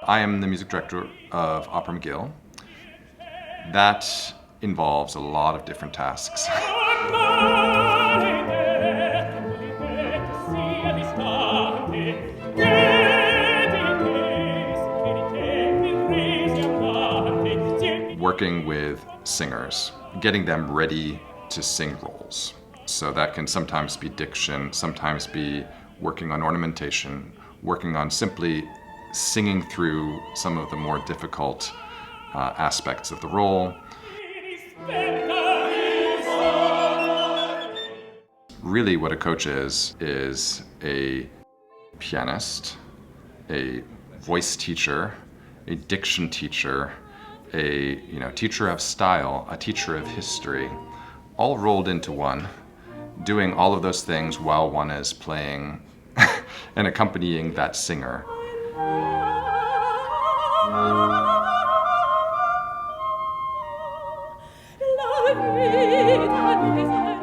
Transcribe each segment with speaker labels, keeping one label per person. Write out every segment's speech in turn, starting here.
Speaker 1: I am the music director of Opera Mcgill. That involves a lot of different tasks. Working with singers, getting them ready to sing roles. So that can sometimes be diction, sometimes be working on ornamentation, working on simply singing through some of the more difficult aspects of the role. Really what a coach is a pianist, a voice teacher, a diction teacher, a teacher of style, a teacher of history, all rolled into one, doing all of those things while one is playing and accompanying that singer.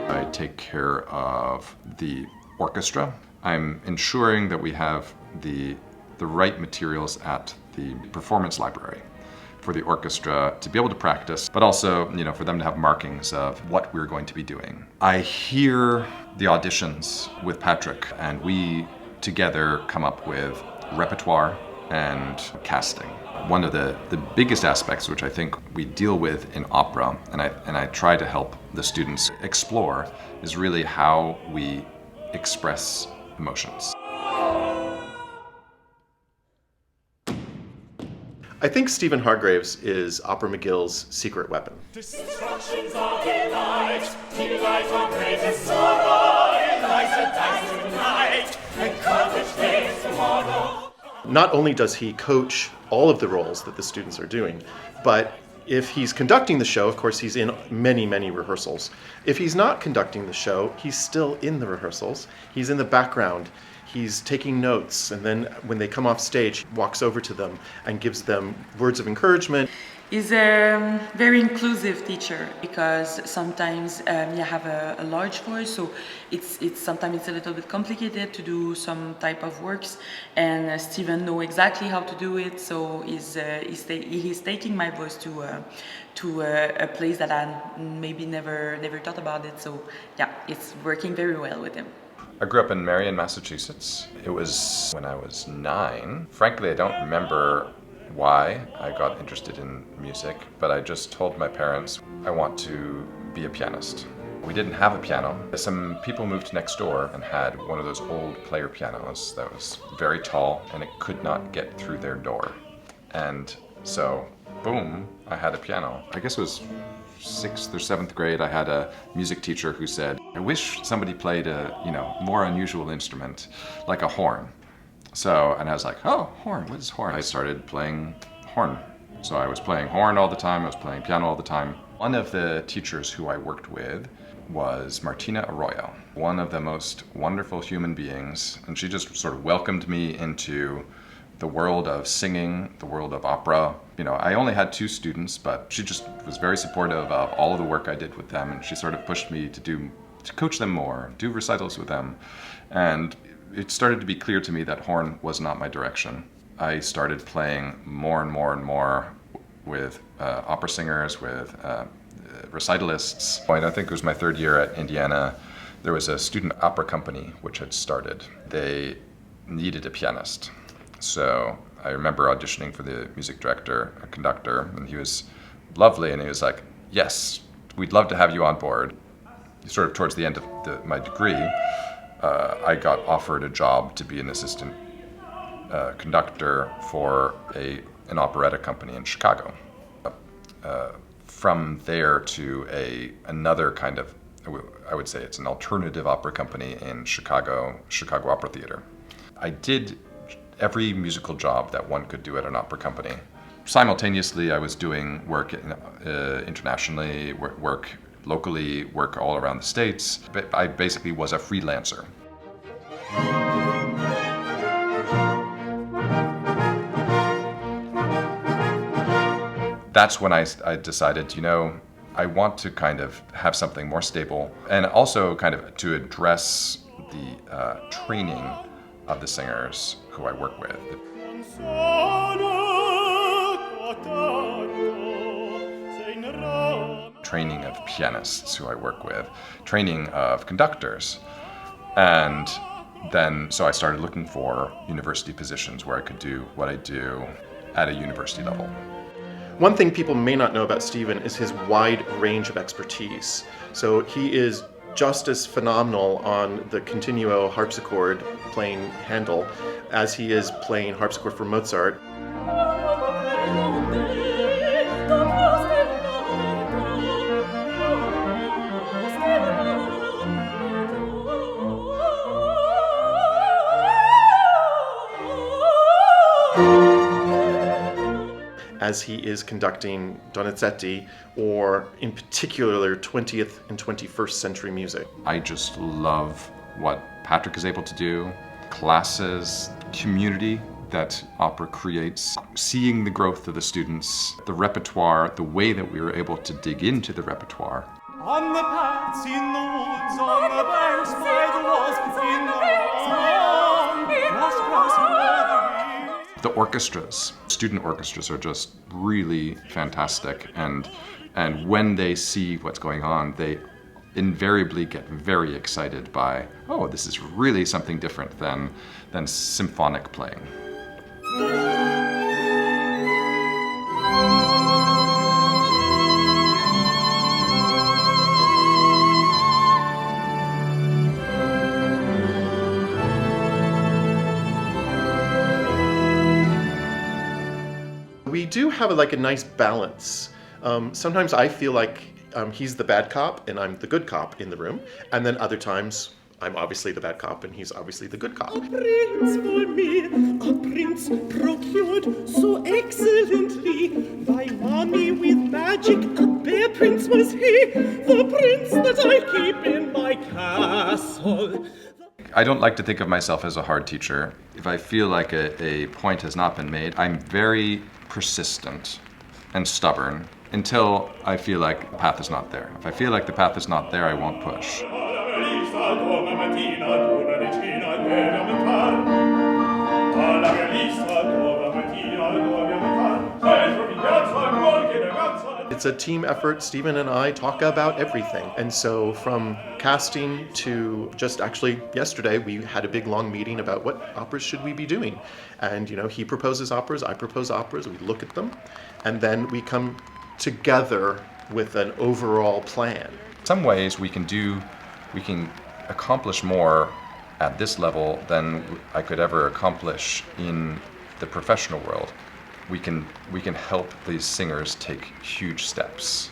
Speaker 1: I take care of the orchestra. I'm ensuring that we have the right materials at the performance library for the orchestra to be able to practice, but also, for them to have markings of what we're going to be doing. I hear the auditions with Patrick, and we together come up with repertoire and casting. One of the biggest aspects, which I think we deal with in opera, and I try to help the students explore, is really how we express emotions.
Speaker 2: I think Stephen Hargreaves is Opera Mcgill's secret weapon.
Speaker 3: Destructions of delight, delight on greatest sorrow, Eliza dies tonight, and courage days tomorrow.
Speaker 2: Not only does he coach all of the roles that the students are doing, but if he's conducting the show, of course, he's in many, many rehearsals. If he's not conducting the show, he's still in the rehearsals. He's in the background. He's taking notes, and then when they come off stage, he walks over to them and gives them words of encouragement.
Speaker 4: He's a very inclusive teacher because sometimes you have a large voice, so sometimes it's a little bit complicated to do some type of works, and Stephen knows exactly how to do it. So he's taking my voice to a place that I maybe never thought about it. So yeah, it's working very well with him.
Speaker 1: I grew up in Marion, Massachusetts. It was when I was 9. Frankly, I don't remember why I got interested in music, but I just told my parents I want to be a pianist. We didn't have a piano. Some people moved next door and had one of those old player pianos that was very tall and it could not get through their door. And so, boom, I had a piano. I guess it was 6th or 7th grade. I had a music teacher who said, I wish somebody played a, more unusual instrument, like a horn. So, and I was like, oh, horn, what is horn? I started playing horn. So I was playing horn all the time, I was playing piano all the time. One of the teachers who I worked with was Martina Arroyo, one of the most wonderful human beings, and she just sort of welcomed me into the world of singing, the world of opera. I only had 2 students, but she just was very supportive of all of the work I did with them, and she sort of pushed me to coach them more, do recitals with them. And it started to be clear to me that horn was not my direction. I started playing more and more and more with opera singers, with recitalists. I think it was my 3rd year at Indiana. There was a student opera company which had started. They needed a pianist. So I remember auditioning for the music director, a conductor, and he was lovely, and he was like, yes, we'd love to have you on board. Sort of towards the end of my degree, I got offered a job to be an assistant conductor for an operetta company in Chicago. From there to another kind of, I would say it's an alternative opera company in Chicago Opera Theater. I did every musical job that one could do at an opera company. Simultaneously, I was doing work internationally, work locally, work all around the States. But I basically was a freelancer. That's when I decided, I want to kind of have something more stable, and also kind of to address the training of the singers who I work with. Training of pianists who I work with, training of conductors. And then, so I started looking for university positions where I could do what I do at a university level.
Speaker 2: One thing people may not know about Stephen is his wide range of expertise. So he is just as phenomenal on the continuo harpsichord playing Handel as he is playing harpsichord for Mozart. As he is conducting Donizetti, or in particular 20th and 21st century music.
Speaker 1: I just love what Patrick is able to do, classes, community that opera creates, seeing the growth of the students, the repertoire, the way that we were able to dig into the repertoire.
Speaker 3: On the paths, in the woods, on the banks, by the walls, in the lawn, washed grass and leather.
Speaker 1: The orchestras, student orchestras, are just really fantastic, and when they see what's going on, they invariably get very excited by, oh, this is really something different than symphonic playing.
Speaker 2: We do have a nice balance. Sometimes I feel like he's the bad cop and I'm the good cop in the room, and then other times I'm obviously the bad cop and he's obviously the good cop.
Speaker 3: A prince for me, a prince procured so excellently by mommy with magic. A bear prince was he, the prince that I keep in my castle.
Speaker 1: I don't like to think of myself as a hard teacher. If I feel like a point has not been made, I'm very persistent and stubborn until I feel like the path is not there. If I feel like the path is not there, I won't push.
Speaker 2: It's a team effort. Stephen and I talk about everything. And so from casting to just actually yesterday, we had a big long meeting about what operas should we be doing. And he proposes operas, I propose operas, we look at them, and then we come together with an overall plan.
Speaker 1: In some ways we can accomplish more at this level than I could ever accomplish in the professional world. We can help these singers take huge steps.